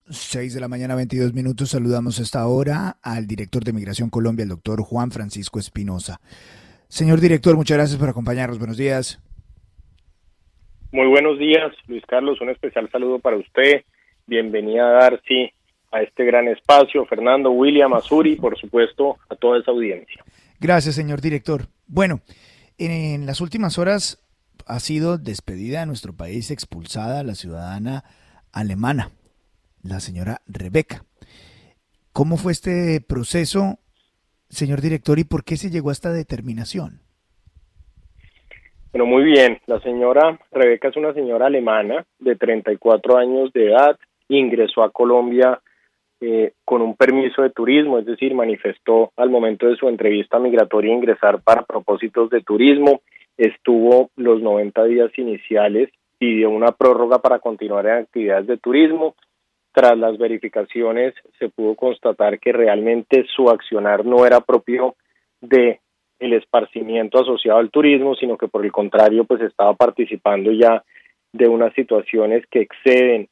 6 de la mañana, 22 minutos. Saludamos a esta hora al director de Migración Colombia, el doctor Juan Francisco Espinosa. Señor director, muchas gracias por acompañarnos. Buenos días. Muy buenos días, Luis Carlos. Un especial saludo para usted. Bienvenida, Darcy, a este gran espacio. Fernando, William, Azuri, por supuesto, a toda esa audiencia. Gracias, señor director. Bueno, en las últimas horas ha sido despedida de nuestro país, expulsada la ciudadana alemana, la señora Rebeca. ¿Cómo fue este proceso, señor director, y por qué se llegó a esta determinación? Bueno, muy bien. La señora Rebeca es una señora alemana de 34 años de edad. Ingresó a Colombia con un permiso de turismo, es decir, manifestó al momento de su entrevista migratoria ingresar para propósitos de turismo. Estuvo los 90 días iniciales, pidió una prórroga para continuar en actividades de turismo. Tras las verificaciones se pudo constatar que realmente su accionar no era propio de el esparcimiento asociado al turismo, sino que por el contrario pues estaba participando ya de unas situaciones que exceden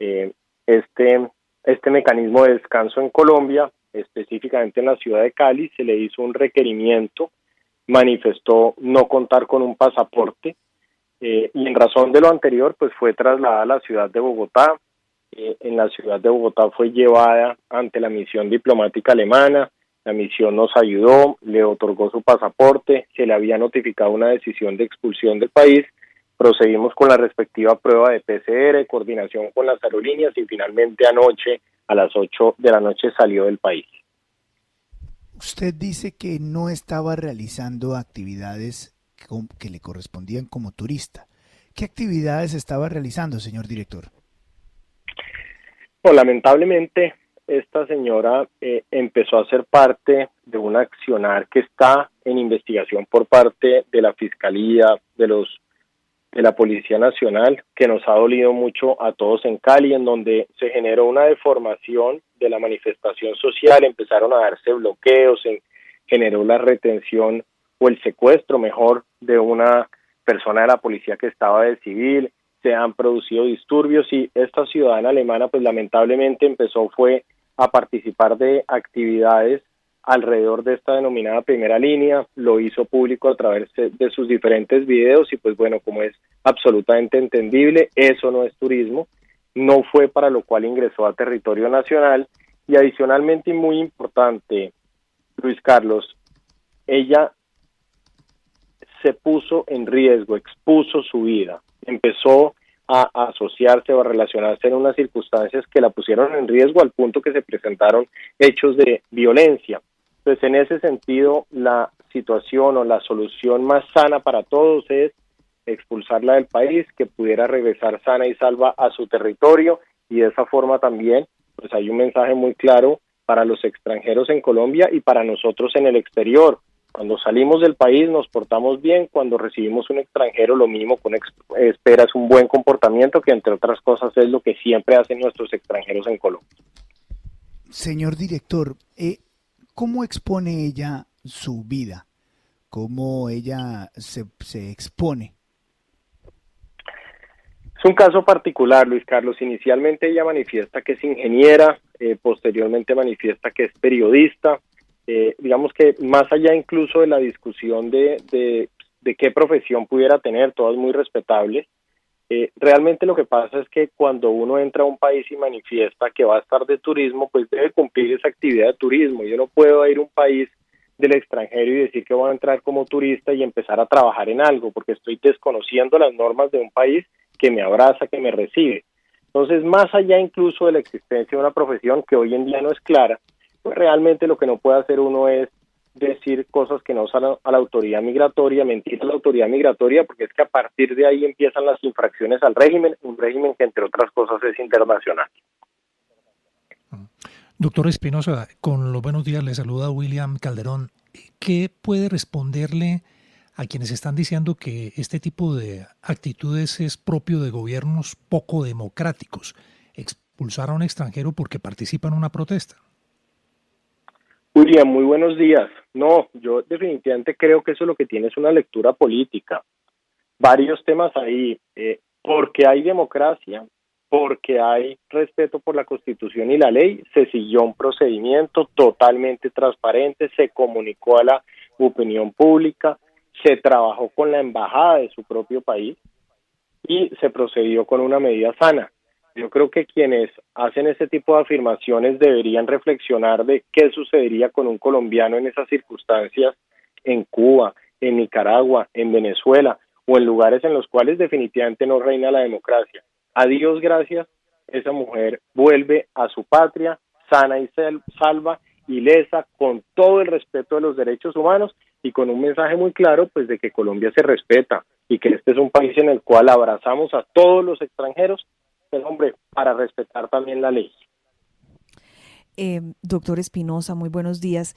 eh, este este mecanismo de descanso en Colombia, específicamente en la ciudad de Cali. Se le hizo un requerimiento, manifestó no contar con un pasaporte, y en razón de lo anterior pues fue trasladada a la ciudad de Bogotá. En la ciudad de Bogotá fue llevada ante la misión diplomática alemana. La misión nos ayudó, le otorgó su pasaporte, se le había notificado una decisión de expulsión del país. Procedimos con la respectiva prueba de PCR, coordinación con las aerolíneas y finalmente anoche a las 8 de la noche salió del país. Usted dice que no estaba realizando actividades que le correspondían como turista. ¿Qué actividades estaba realizando, señor director? Bueno, lamentablemente esta señora empezó a ser parte de un accionar que está en investigación por parte de la Fiscalía, de la Policía Nacional, que nos ha dolido mucho a todos en Cali, en donde se generó una deformación de la manifestación social, empezaron a darse bloqueos, se generó la retención o el secuestro, mejor, de una persona de la policía que estaba de civil. Se han producido disturbios y esta ciudadana alemana pues lamentablemente fue a participar de actividades alrededor de esta denominada primera línea. Lo hizo público a través de sus diferentes videos y pues bueno, como es absolutamente entendible, eso no es turismo, no fue para lo cual ingresó a territorio nacional. Y adicionalmente, y muy importante, Luis Carlos, ella se puso en riesgo, expuso su vida, empezó a asociarse o a relacionarse en unas circunstancias que la pusieron en riesgo al punto que se presentaron hechos de violencia. Entonces, en ese sentido, la situación o la solución más sana para todos es expulsarla del país, que pudiera regresar sana y salva a su territorio, y de esa forma también pues hay un mensaje muy claro para los extranjeros en Colombia y para nosotros en el exterior. Cuando salimos del país nos portamos bien, cuando recibimos un extranjero lo mínimo que espera es un buen comportamiento, que entre otras cosas es lo que siempre hacen nuestros extranjeros en Colombia. Señor director, ¿cómo expone ella su vida? ¿Cómo ella se expone? Es un caso particular, Luis Carlos. Inicialmente ella manifiesta que es ingeniera, posteriormente manifiesta que es periodista. Digamos que más allá incluso de la discusión de qué profesión pudiera tener, todas muy respetables, realmente lo que pasa es que cuando uno entra a un país y manifiesta que va a estar de turismo, pues debe cumplir esa actividad de turismo. Yo no puedo ir a un país del extranjero y decir que voy a entrar como turista y empezar a trabajar en algo, porque estoy desconociendo las normas de un país que me abraza, que me recibe. Entonces, más allá incluso de la existencia de una profesión que hoy en día no es clara, pues realmente lo que no puede hacer uno es decir cosas que no son a la autoridad migratoria, mentir a la autoridad migratoria, porque es que a partir de ahí empiezan las infracciones al régimen, un régimen que entre otras cosas es internacional. Doctor Espinosa, con los buenos días le saluda William Calderón. ¿Qué puede responderle a quienes están diciendo que este tipo de actitudes es propio de gobiernos poco democráticos? Expulsar a un extranjero porque participa en una protesta. William, muy buenos días. No, yo definitivamente creo que eso lo que tiene es una lectura política. Varios temas ahí, porque hay democracia, porque hay respeto por la Constitución y la ley, se siguió un procedimiento totalmente transparente, se comunicó a la opinión pública, se trabajó con la embajada de su propio país y se procedió con una medida sana. Yo creo que quienes hacen ese tipo de afirmaciones deberían reflexionar de qué sucedería con un colombiano en esas circunstancias en Cuba, en Nicaragua, en Venezuela o en lugares en los cuales definitivamente no reina la democracia. A Dios gracias, esa mujer vuelve a su patria sana y salva, ilesa, con todo el respeto de los derechos humanos y con un mensaje muy claro pues de que Colombia se respeta y que este es un país en el cual abrazamos a todos los extranjeros, pero hombre, para respetar también la ley. Doctor Espinosa, muy buenos días.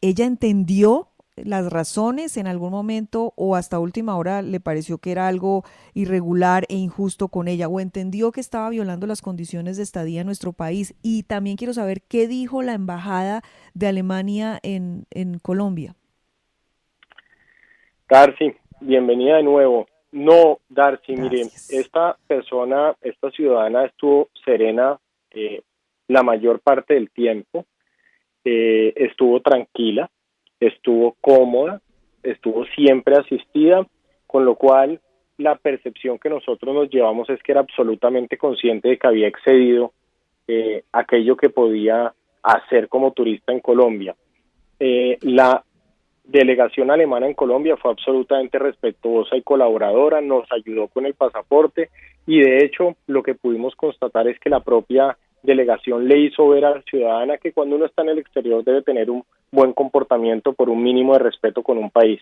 ¿Ella entendió las razones en algún momento o hasta última hora le pareció que era algo irregular e injusto con ella o entendió que estaba violando las condiciones de estadía en nuestro país? Y también quiero saber qué dijo la embajada de Alemania en Colombia. Darcy, bienvenida de nuevo. No, Darcy, mire, Gracias. esta persona, esta ciudadana estuvo serena la mayor parte del tiempo, estuvo tranquila, estuvo cómoda, estuvo siempre asistida, con lo cual la percepción que nosotros nos llevamos es que era absolutamente consciente de que había excedido aquello que podía hacer como turista en Colombia. La delegación alemana en Colombia fue absolutamente respetuosa y colaboradora, nos ayudó con el pasaporte y de hecho lo que pudimos constatar es que la propia delegación le hizo ver a la ciudadana que cuando uno está en el exterior debe tener un buen comportamiento por un mínimo de respeto con un país.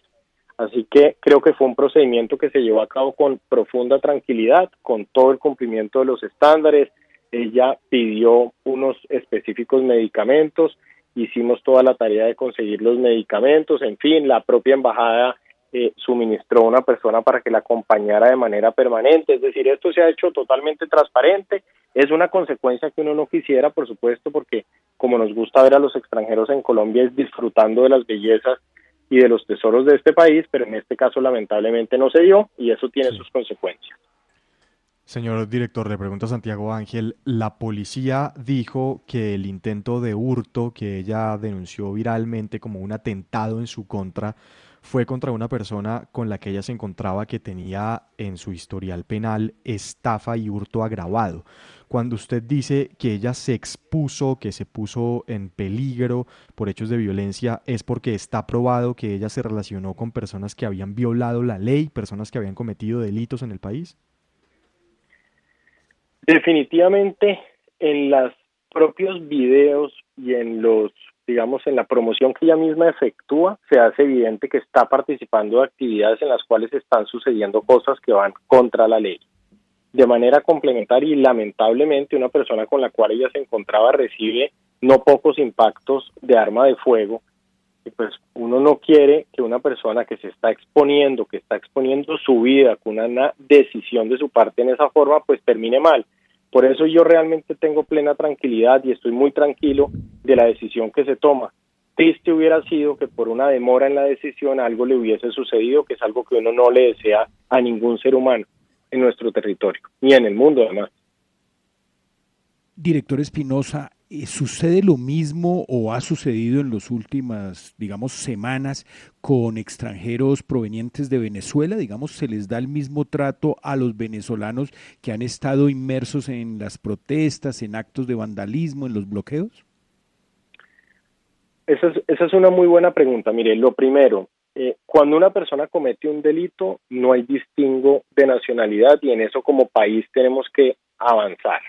Así que creo que fue un procedimiento que se llevó a cabo con profunda tranquilidad, con todo el cumplimiento de los estándares. Ella pidió unos específicos medicamentos, hicimos toda la tarea de conseguir los medicamentos, en fin, la propia embajada suministró una persona para que la acompañara de manera permanente, es decir, esto se ha hecho totalmente transparente, es una consecuencia que uno no quisiera, por supuesto, porque como nos gusta ver a los extranjeros en Colombia es disfrutando de las bellezas y de los tesoros de este país, pero en este caso lamentablemente no se dio y eso tiene sus consecuencias. Señor director, le pregunto a Santiago Ángel, la policía dijo que el intento de hurto que ella denunció viralmente como un atentado en su contra fue contra una persona con la que ella se encontraba que tenía en su historial penal estafa y hurto agravado. Cuando usted dice que ella se expuso, que se puso en peligro por hechos de violencia, ¿es porque está probado que ella se relacionó con personas que habían violado la ley, personas que habían cometido delitos en el país? Definitivamente en los propios videos y en en la promoción que ella misma efectúa, se hace evidente que está participando de actividades en las cuales están sucediendo cosas que van contra la ley. De manera complementaria y lamentablemente una persona con la cual ella se encontraba recibe no pocos impactos de arma de fuego y pues uno no quiere que una persona que se está exponiendo, que está exponiendo su vida con una decisión de su parte en esa forma, pues termine mal. Por eso yo realmente tengo plena tranquilidad y estoy muy tranquilo de la decisión que se toma. Triste hubiera sido que por una demora en la decisión algo le hubiese sucedido, que es algo que uno no le desea a ningún ser humano en nuestro territorio, ni en el mundo además. Director Espinosa, ¿sucede lo mismo o ha sucedido en las últimas, digamos, semanas con extranjeros provenientes de Venezuela? Digamos, ¿se les da el mismo trato a los venezolanos que han estado inmersos en las protestas, en actos de vandalismo, en los bloqueos? Esa es una muy buena pregunta. Mire, lo primero, cuando una persona comete un delito, no hay distingo de nacionalidad y en eso como país tenemos que avanzar.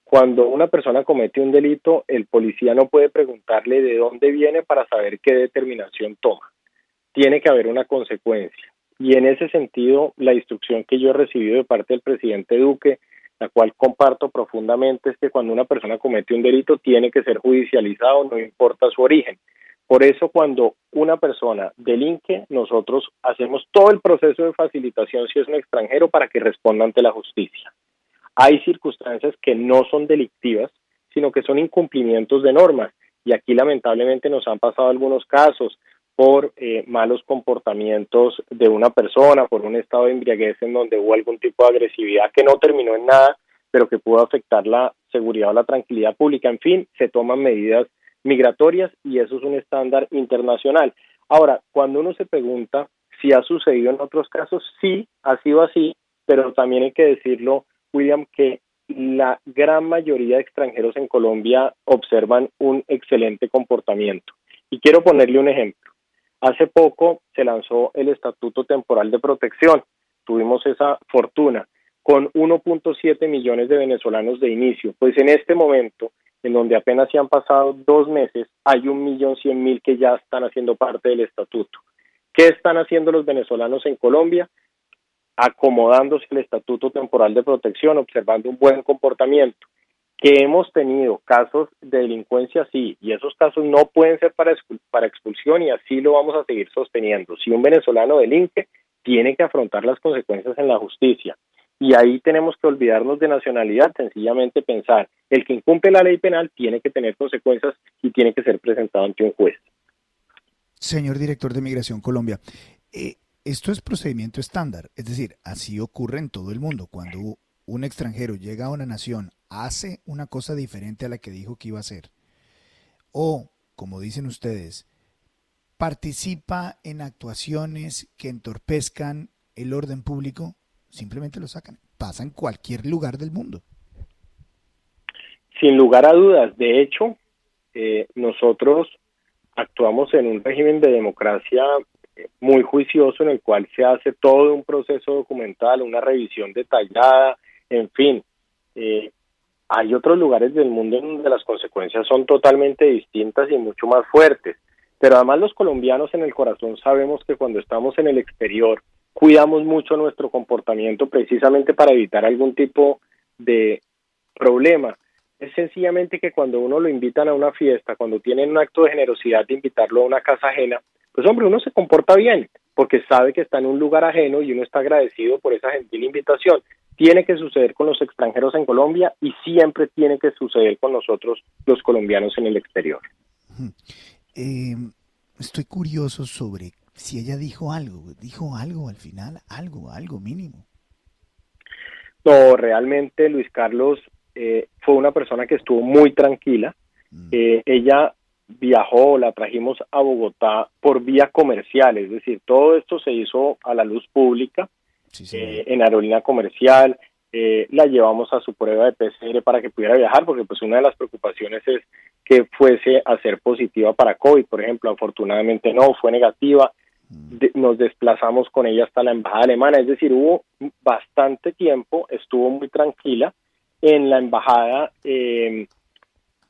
Cuando una persona comete un delito, el policía no puede preguntarle de dónde viene para saber qué determinación toma. Tiene que haber una consecuencia. Y en ese sentido, la instrucción que yo he recibido de parte del presidente Duque, la cual comparto profundamente, es que cuando una persona comete un delito tiene que ser judicializado, no importa su origen. Por eso, cuando una persona delinque, nosotros hacemos todo el proceso de facilitación si es un extranjero para que responda ante la justicia. Hay circunstancias que no son delictivas, sino que son incumplimientos de normas. Y aquí lamentablemente nos han pasado algunos casos por malos comportamientos de una persona, por un estado de embriaguez en donde hubo algún tipo de agresividad que no terminó en nada, pero que pudo afectar la seguridad o la tranquilidad pública. En fin, se toman medidas migratorias y eso es un estándar internacional. Ahora, cuando uno se pregunta si ha sucedido en otros casos, sí, ha sido así, pero también hay que decirlo, William, que la gran mayoría de extranjeros en Colombia observan un excelente comportamiento. Y quiero ponerle un ejemplo. Hace poco se lanzó el Estatuto Temporal de Protección. Tuvimos esa fortuna con 1.7 millones de venezolanos de inicio. Pues en este momento, en donde apenas se han pasado 2 meses, hay 1.100.000 que ya están haciendo parte del estatuto. ¿Qué están haciendo los venezolanos en Colombia? Acomodándose al Estatuto Temporal de Protección, observando un buen comportamiento. Que hemos tenido casos de delincuencia, sí, y esos casos no pueden ser para expulsión y así lo vamos a seguir sosteniendo. Si un venezolano delinque, tiene que afrontar las consecuencias en la justicia. Y ahí tenemos que olvidarnos de nacionalidad, sencillamente pensar, el que incumple la ley penal tiene que tener consecuencias y tiene que ser presentado ante un juez. Señor director de Migración Colombia, esto es procedimiento estándar, es decir, así ocurre en todo el mundo. Cuando un extranjero llega a una nación, hace una cosa diferente a la que dijo que iba a hacer, o, como dicen ustedes, participa en actuaciones que entorpezcan el orden público, simplemente lo sacan. Pasa en cualquier lugar del mundo. Sin lugar a dudas, de hecho, nosotros actuamos en un régimen de democracia muy juicioso en el cual se hace todo un proceso documental, una revisión detallada, en fin. Hay otros lugares del mundo en donde las consecuencias son totalmente distintas y mucho más fuertes, pero además los colombianos en el corazón sabemos que cuando estamos en el exterior cuidamos mucho nuestro comportamiento precisamente para evitar algún tipo de problema. Es sencillamente que cuando uno lo invitan a una fiesta, cuando tienen un acto de generosidad de invitarlo a una casa ajena, pues hombre, uno se comporta bien, porque sabe que está en un lugar ajeno y uno está agradecido por esa gentil invitación. Tiene que suceder con los extranjeros en Colombia y siempre tiene que suceder con nosotros, los colombianos en el exterior. Estoy curioso sobre si ella dijo algo al final, algo mínimo. No, realmente Luis Carlos fue una persona que estuvo muy tranquila. Ella viajó, la trajimos a Bogotá por vía comercial, es decir, todo esto se hizo a la luz pública, sí, en aerolínea comercial. La llevamos a su prueba de PCR para que pudiera viajar, porque pues una de las preocupaciones es que fuese a ser positiva para COVID, por ejemplo. Afortunadamente no, fue negativa. Nos desplazamos con ella hasta la embajada alemana, es decir, hubo bastante tiempo, estuvo muy tranquila. En la embajada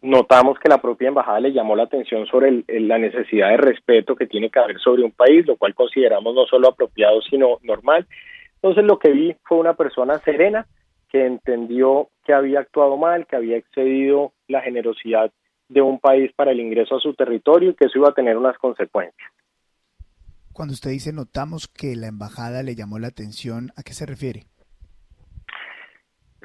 notamos que la propia embajada le llamó la atención sobre la necesidad de respeto que tiene que haber sobre un país, lo cual consideramos no solo apropiado sino normal. Entonces lo que vi fue una persona serena que entendió que había actuado mal, que había excedido la generosidad de un país para el ingreso a su territorio y que eso iba a tener unas consecuencias. Cuando usted dice notamos que la embajada le llamó la atención, ¿a qué se refiere?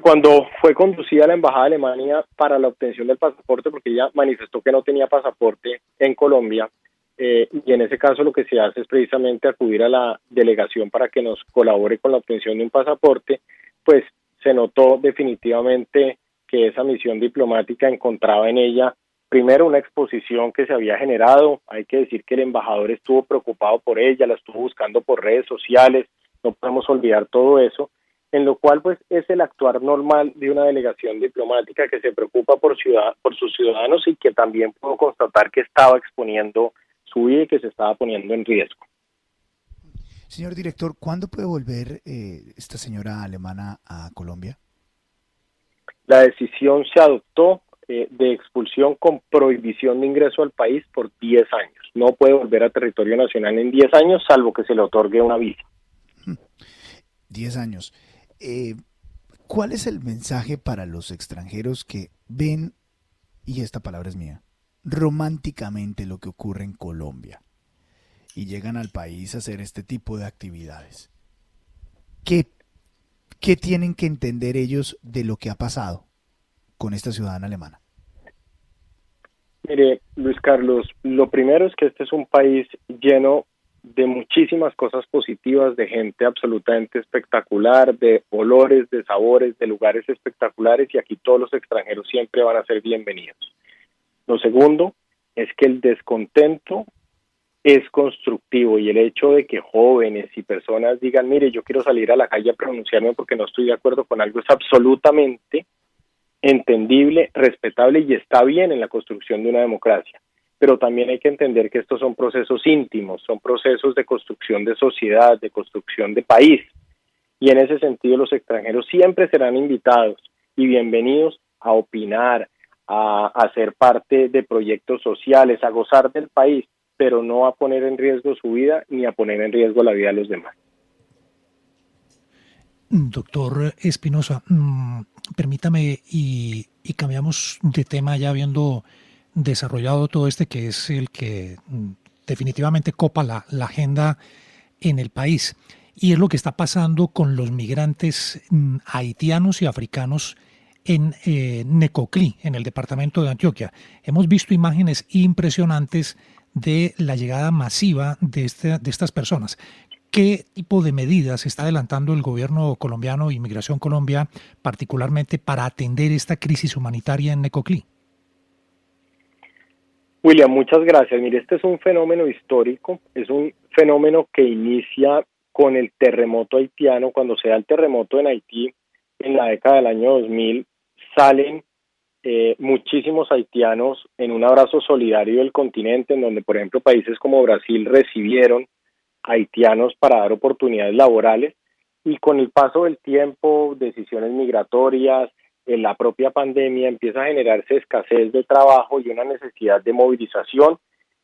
Cuando fue conducida a la embajada de Alemania para la obtención del pasaporte, porque ella manifestó que no tenía pasaporte en Colombia, y en ese caso lo que se hace es precisamente acudir a la delegación para que nos colabore con la obtención de un pasaporte, pues se notó definitivamente que esa misión diplomática encontraba en ella, primero, una exposición que se había generado. Hay que decir que el embajador estuvo preocupado por ella, la estuvo buscando por redes sociales, no podemos olvidar todo eso, en lo cual pues es el actuar normal de una delegación diplomática que se preocupa por sus ciudadanos y que también pudo constatar que estaba exponiendo su vida y que se estaba poniendo en riesgo. Señor director, ¿cuándo puede volver esta señora alemana a Colombia? La decisión se adoptó de expulsión con prohibición de ingreso al país por 10 años. No puede volver a territorio nacional en 10 años, salvo que se le otorgue una visa. 10 años. ¿Cuál es el mensaje para los extranjeros que ven, y esta palabra es mía, románticamente lo que ocurre en Colombia y llegan al país a hacer este tipo de actividades? ¿Qué tienen que entender ellos de lo que ha pasado con esta ciudadana alemana? Mire, Luis Carlos, lo primero es que este es un país lleno de muchísimas cosas positivas, de gente absolutamente espectacular, de olores, de sabores, de lugares espectaculares, y aquí todos los extranjeros siempre van a ser bienvenidos. Lo segundo es que el descontento es constructivo, y el hecho de que jóvenes y personas digan, mire, yo quiero salir a la calle a pronunciarme porque no estoy de acuerdo con algo, es absolutamente entendible, respetable y está bien en la construcción de una democracia. Pero también hay que entender que estos son procesos íntimos, son procesos de construcción de sociedad, de construcción de país, y en ese sentido los extranjeros siempre serán invitados y bienvenidos a opinar, a ser parte de proyectos sociales, a gozar del país, pero no a poner en riesgo su vida ni a poner en riesgo la vida de los demás. Doctor Espinosa, permítame y cambiamos de tema ya habiendo desarrollado todo este que es el que definitivamente copa la agenda en el país, y es lo que está pasando con los migrantes haitianos y africanos en Necoclí, en el departamento de Antioquia. Hemos visto imágenes impresionantes de la llegada masiva de estas personas. ¿Qué tipo de medidas está adelantando el gobierno colombiano y Migración Colombia particularmente para atender esta crisis humanitaria en Necoclí? William, muchas gracias. Mire, este es un fenómeno histórico, es un fenómeno que inicia con el terremoto haitiano. Cuando se da el terremoto en Haití en la década del año 2000, salen muchísimos haitianos en un abrazo solidario del continente, en donde, por ejemplo, países como Brasil recibieron haitianos para dar oportunidades laborales, y con el paso del tiempo, decisiones migratorias, en la propia pandemia, empieza a generarse escasez de trabajo y una necesidad de movilización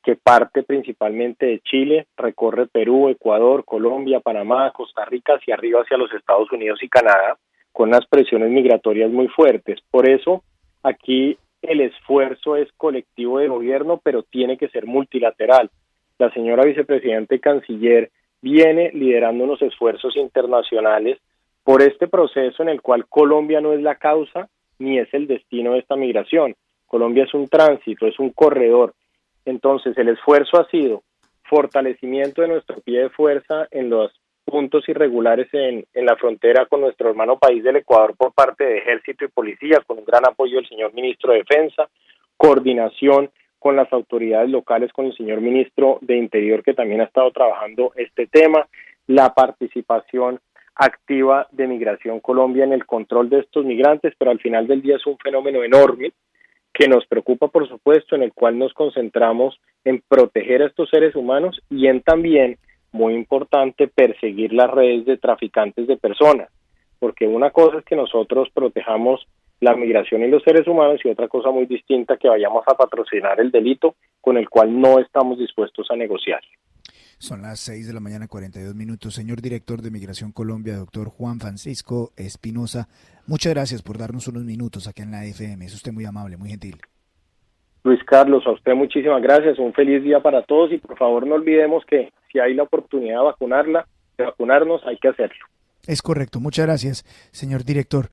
que parte principalmente de Chile, recorre Perú, Ecuador, Colombia, Panamá, Costa Rica, hacia arriba hacia los Estados Unidos y Canadá, con unas presiones migratorias muy fuertes. Por eso, aquí el esfuerzo es colectivo de gobierno, pero tiene que ser multilateral. La señora vicepresidenta y canciller viene liderando unos esfuerzos internacionales por este proceso en el cual Colombia no es la causa ni es el destino de esta migración. Colombia es un tránsito, es un corredor. Entonces, el esfuerzo ha sido fortalecimiento de nuestro pie de fuerza en los puntos irregulares en la frontera con nuestro hermano país del Ecuador por parte de Ejército y Policía, con un gran apoyo del señor Ministro de Defensa, coordinación con las autoridades locales, con el señor Ministro de Interior, que también ha estado trabajando este tema, la participación activa de Migración Colombia en el control de estos migrantes, pero al final del día es un fenómeno enorme que nos preocupa, por supuesto, en el cual nos concentramos en proteger a estos seres humanos y en también, muy importante, perseguir las redes de traficantes de personas, porque una cosa es que nosotros protejamos la migración y los seres humanos, y otra cosa muy distinta que vayamos a patrocinar el delito con el cual no estamos dispuestos a negociar. Son las 6 de la mañana, 42 minutos. Señor director de Migración Colombia, doctor Juan Francisco Espinosa, muchas gracias por darnos unos minutos aquí en la FM. Es usted muy amable, muy gentil. Luis Carlos, a usted muchísimas gracias. Un feliz día para todos, y por favor no olvidemos que si hay la oportunidad de vacunarnos, hay que hacerlo. Es correcto. Muchas gracias, señor director.